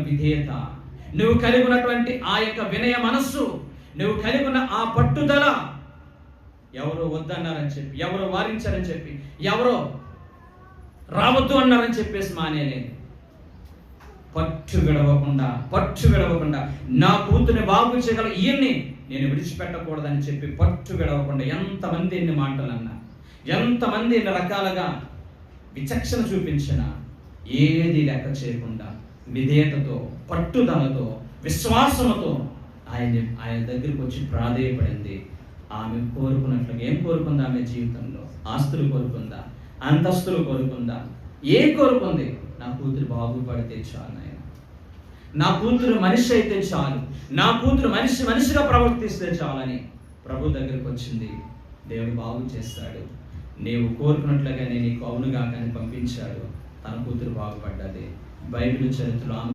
విధేయత, నువ్వు కలిగి ఉన్నటువంటి ఆ యొక్క వినయ మనస్సు, నువ్వు కలిగి ఉన్న ఆ పట్టుదల, ఎవరో వద్దన్నారని చెప్పి, ఎవరో వారించారని చెప్పి, ఎవరో రావద్దు అన్నారని చెప్పేసి మానేలేదు. పట్టు విడవకుండా నా కూతుర్ని బాగు చేయగల ఈయన్ని నేను విడిచిపెట్టకూడదని చెప్పి పట్టు విడవకుండా ఎంతమంది ఎన్ని మాటలు అన్నా, ఎంతమంది ఎన్ని రకాలుగా విచక్షణ చూపించినా ఏది లెక్క చేయకుండా విధేయతతో, పట్టుదలతో, విశ్వాసంతో ఆయన దగ్గరికి వచ్చి ప్రాధేయపడింది. ఆమె కోరుకున్నట్లుగా ఏం కోరుకుందా? ఆమె జీవితంలో ఆస్తులు కోరుకుందా? అంతస్తులు కోరుకుందా? ఏం కోరుకుంది? నా కూతురు బాగుపడితే చాలు నాయన, నా కూతురు మనిషి అయితే చాలు, నా కూతురు మనిషిగా ప్రవర్తిస్తే చాలని ప్రభు దగ్గరికి వచ్చింది. దేవుడు బాగు చేస్తాడు, నీవు కోరుకున్నట్లుగానే నీకు అవునుగా కానీ పంపించాడు. తన కూతురు బాగుపడ్డది. బైబిల్ చరిత్రలో